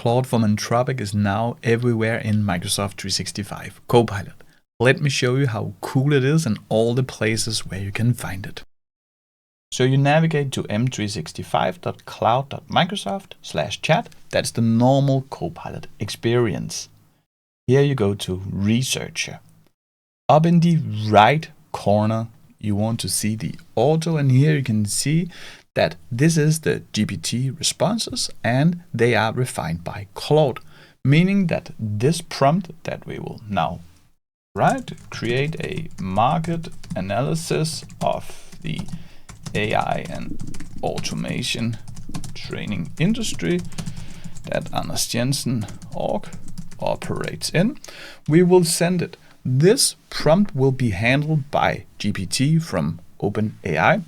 Claude from Anthropic is now everywhere in Microsoft 365 Copilot. Let me show you how cool it is and all the places where you can find it. So you navigate to m365.cloud.microsoft/chat. That's the normal Copilot experience. Here you go to Researcher. Up in the right corner, you want to see the auto, and here you can see that this is the GPT responses and they are refined by Claude, meaning that this prompt that we will now write, create a market analysis of the AI and automation training industry that Anders Jensen org operates in, we will send it. This prompt will be handled by GPT from OpenAI.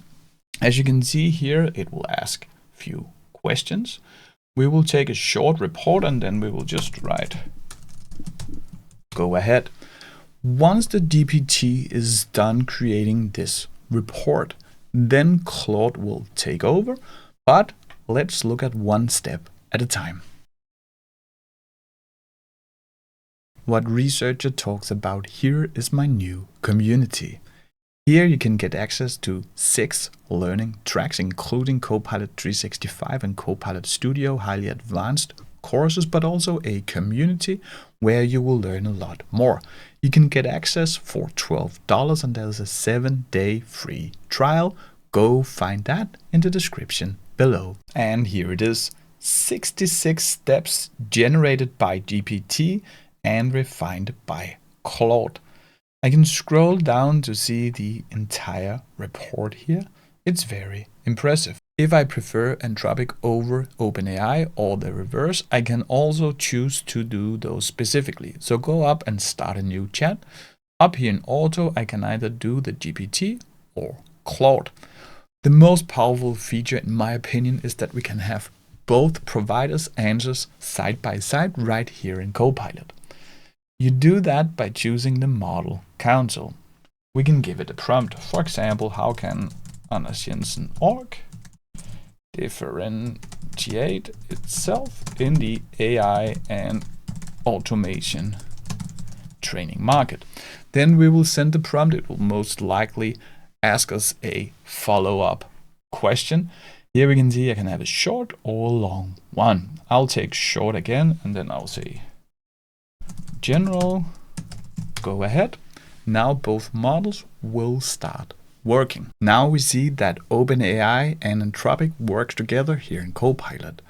As you can see here, it will ask a few questions. We will take a short report and then we will just write go ahead. Once the GPT is done creating this report, then Claude will take over, but let's look at one step at a time. What Researcher talks about here is my new community. Here you can get access to 6 learning tracks, including Copilot 365 and Copilot Studio, highly advanced courses, but also a community where you will learn a lot more. You can get access for $12 and there's a 7-day free trial. Go find that in the description below. And here it is, 66 steps generated by GPT and refined by Claude. I can scroll down to see the entire report here. It's very impressive. If I prefer Anthropic over OpenAI or the reverse, I can also choose to do those specifically. So go up and start a new chat. Up here in Auto, I can either do the GPT or Claude. The most powerful feature, in my opinion, is that we can have both providers' answers side by side right here in Copilot. You do that by choosing the model console. We can give it a prompt. For example, how can Anders Jensen org differentiate itself in the AI and automation training market? Then we will send the prompt. It will most likely ask us a follow-up question. Here we can see I can have a short or long one. I'll take short again, and then I'll say general, go ahead. Now both models will start working. Now we see that OpenAI and Anthropic work together here in Copilot.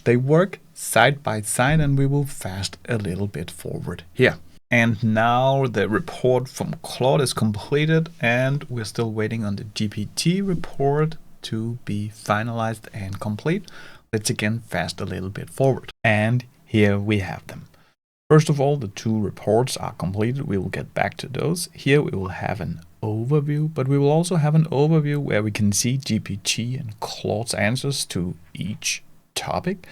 They work side by side and we will fast a little bit forward here. And now the report from Claude is completed and we're still waiting on the GPT report to be finalized and complete. Let's again fast a little bit forward. And here we have them. First of all, the 2 reports are completed. We will get back to those. Here we will have an overview, but we will also have an overview where we can see GPT and Claude's answers to each topic.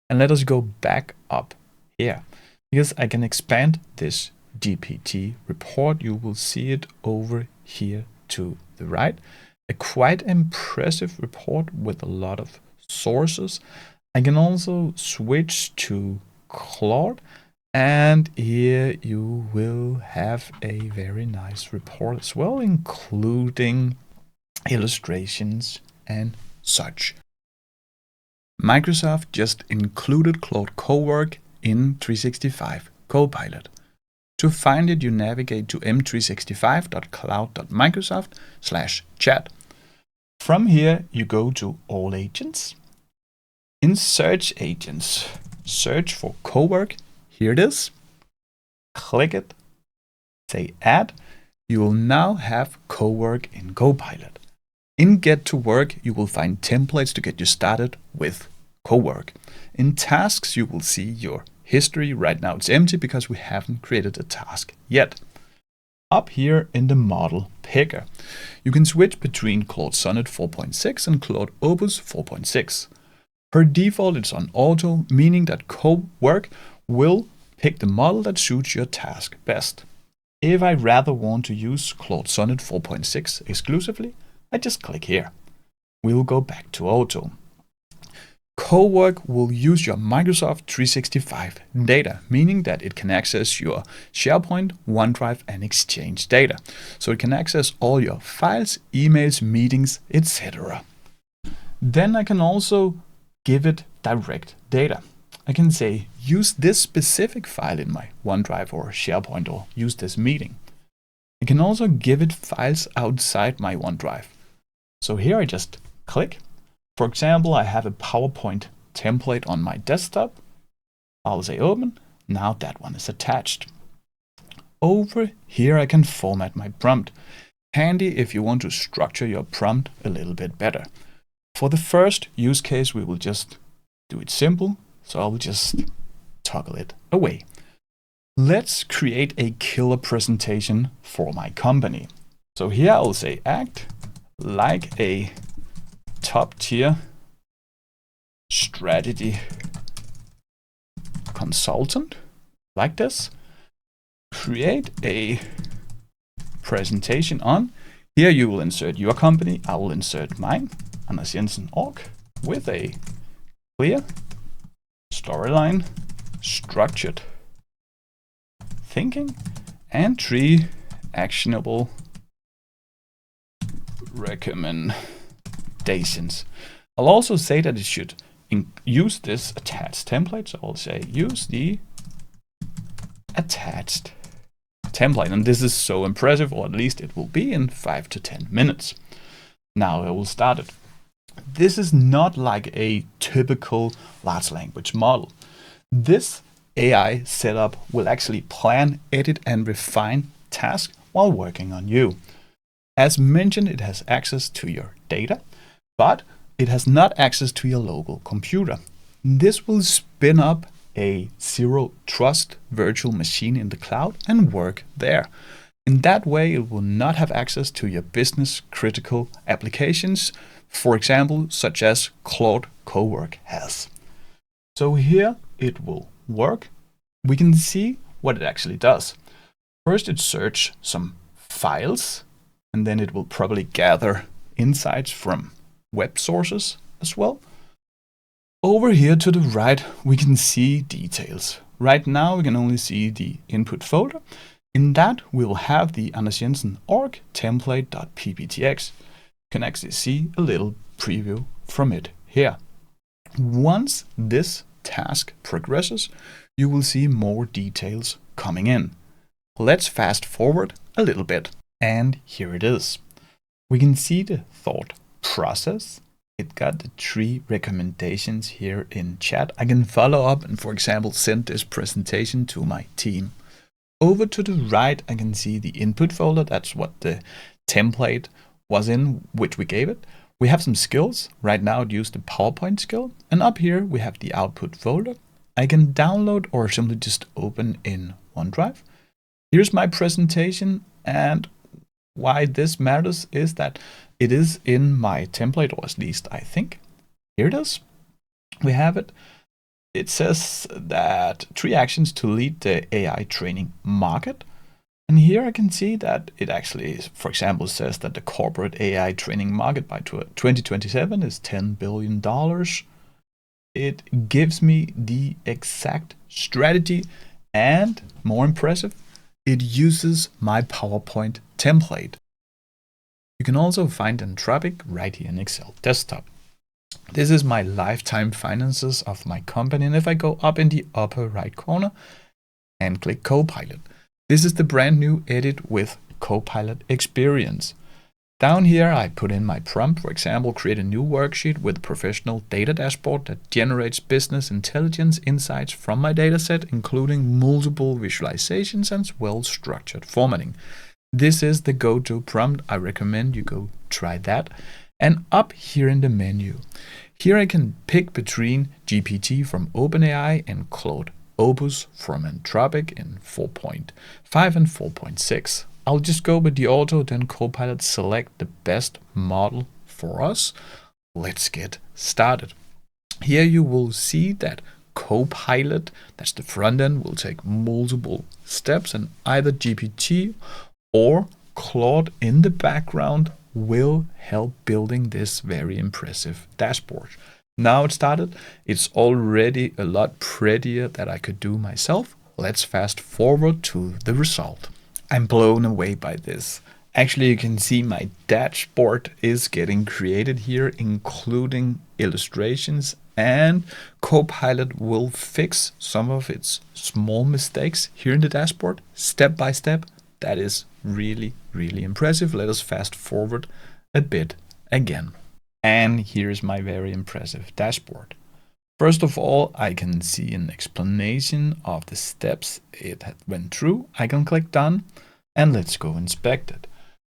And let us go back up here because I can expand this GPT report. You will see it over here to the right. A quite impressive report with a lot of sources. I can also switch to Claude. And here you will have a very nice report as well, including illustrations and such. Microsoft just included Claude Cowork in 365 Copilot. To find it, you navigate to m365.cloud.microsoft/chat. From here, you go to All Agents. In Search Agents, search for Cowork. Here it is. Click it. Say Add. You will now have Cowork in Copilot. In Get to Work, you will find templates to get you started with Cowork. In Tasks, you will see your history. Right now it's empty because we haven't created a task yet. Up here in the model picker, you can switch between Claude Sonnet 4.6 and Claude Opus 4.6. Per default, it's on auto, meaning that Cowork will pick the model that suits your task best. If I rather want to use Claude Sonnet 4.6 exclusively, I just click here. We'll go back to auto. Cowork will use your Microsoft 365 data, meaning that it can access your SharePoint, OneDrive, and Exchange data. So it can access all your files, emails, meetings, etc. Then I can also give it direct data. I can say, use this specific file in my OneDrive or SharePoint, or use this meeting. I can also give it files outside my OneDrive. So here I just click. For example, I have a PowerPoint template on my desktop. I'll say open. Now that one is attached. Over here I can format my prompt. Handy if you want to structure your prompt a little bit better. For the first use case, we will just do it simple. So I'll just toggle it away. Let's create a killer presentation for my company. So here I'll say act like a top tier strategy consultant, like this. Create a presentation on. Here you will insert your company. I will insert mine, Jensen org, with a clear storyline, structured thinking, and 3 actionable recommendations. I'll also say that it should use this attached template. So I'll say use the attached template. And this is so impressive, or at least it will be in 5 to 10 minutes. Now I will start it. This is not like a typical large language model. This AI setup will actually plan, edit, and refine tasks while working on you. As mentioned, it has access to your data, but it has not access to your local computer. This will spin up a zero trust virtual machine in the cloud and work there. In that way, it will not have access to your business critical applications, for example, such as Claude Cowork has. So here it will work. We can see what it actually does. First, it searches some files, and then it will probably gather insights from web sources as well. Over here to the right, we can see details. Right now, we can only see the input folder. In that, we will have the Jensen org template.pptx. You can actually see a little preview from it here. Once this task progresses, you will see more details coming in. Let's fast forward a little bit. And here it is. We can see the thought process. It got the 3 recommendations here in chat. I can follow up and, for example, send this presentation to my team. Over to the right, I can see the input folder. That's what the template was in, which we gave it. We have some skills. Right now it used the PowerPoint skill. And up here we have the output folder. I can download or simply just open in OneDrive. Here's my presentation, and why this matters is that it is in my template, or at least I think. Here it is. We have it. It says that 3 actions to lead the AI training market. And here I can see that it actually, for example, says that the corporate AI training market by 2027 is $10 billion. It gives me the exact strategy, and more impressive, it uses my PowerPoint template. You can also find Anthropic right here in Excel desktop. This is my lifetime finances of my company, and if I go up in the upper right corner and click Copilot, this is the brand new edit with Copilot experience. Down here I put in my prompt, for example, create a new worksheet with a professional data dashboard that generates business intelligence insights from my dataset, including multiple visualizations and well-structured formatting. This is the go-to prompt. I recommend you go try that. And up here in the menu, here I can pick between GPT from OpenAI and Claude Opus from Anthropic in 4.5 and 4.6. I'll just go with the auto, then Copilot select the best model for us. Let's get started. Here you will see that Copilot, that's the front end, will take multiple steps, and either GPT or Claude in the background will help building this very impressive dashboard. Now it started. It's already a lot prettier that I could do myself. Let's fast forward to the result. I'm blown away by this. Actually, you can see my dashboard is getting created here, including illustrations, and Copilot will fix some of its small mistakes here in the dashboard, step by step. That is really, really impressive. Let us fast forward a bit again. And here's my very impressive dashboard. First of all, I can see an explanation of the steps it went through. I can click done and let's go inspect it.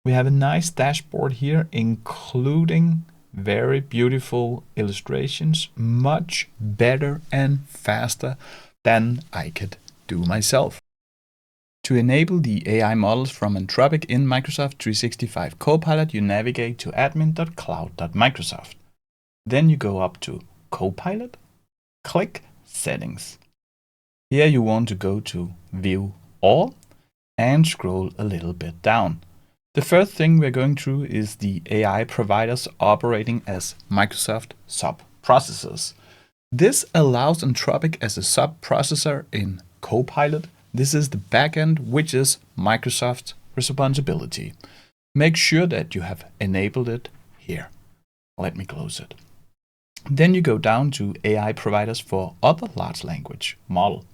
We have a nice dashboard here, including very beautiful illustrations, much better and faster than I could do myself. To enable the AI models from Anthropic in Microsoft 365 Copilot, you navigate to admin.cloud.microsoft. Then you go up to Copilot, click Settings. Here you want to go to View All and scroll a little bit down. The first thing we're going through is the AI providers operating as Microsoft sub-processors. This allows Anthropic as a sub-processor in Copilot. This is the backend, which is Microsoft's responsibility. Make sure that you have enabled it here. Let me close it. Then you go down to AI providers for other large language model.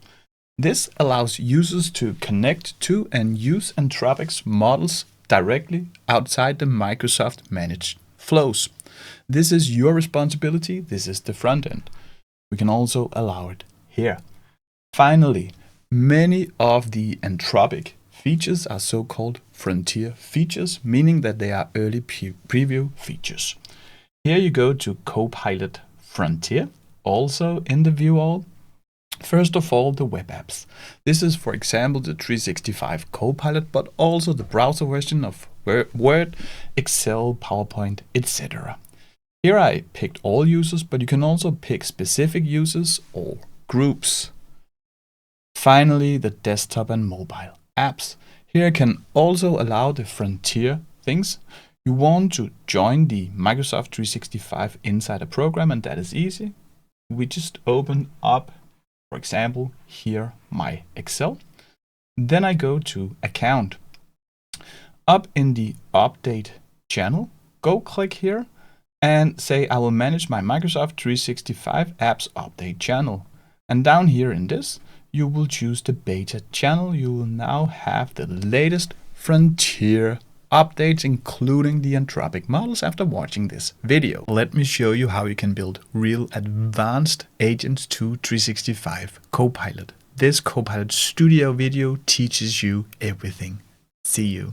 This allows users to connect to and use Anthropic's models directly outside the Microsoft managed flows. This is your responsibility. This is the front end. We can also allow it here. Finally, many of the Anthropic features are so-called frontier features, meaning that they are early preview features. Here you go to Copilot Frontier, also in the View All. First of all, the web apps. This is, for example, the 365 Copilot, but also the browser version of Word, Excel, PowerPoint, etc. Here I picked all users, but you can also pick specific users or groups. Finally, the desktop and mobile apps. Here I can also allow the frontier things. You want to join the Microsoft 365 inside a program, and that is easy. We just open up, for example, here my Excel. Then I go to Account. Up in the Update channel, go click here and say I will manage my Microsoft 365 Apps Update channel. And down here in this, you will choose the beta channel. You will now have the latest frontier updates, including the Anthropic models after watching this video. Let me show you how you can build real advanced agents to 365 Copilot. This Copilot Studio video teaches you everything. See you.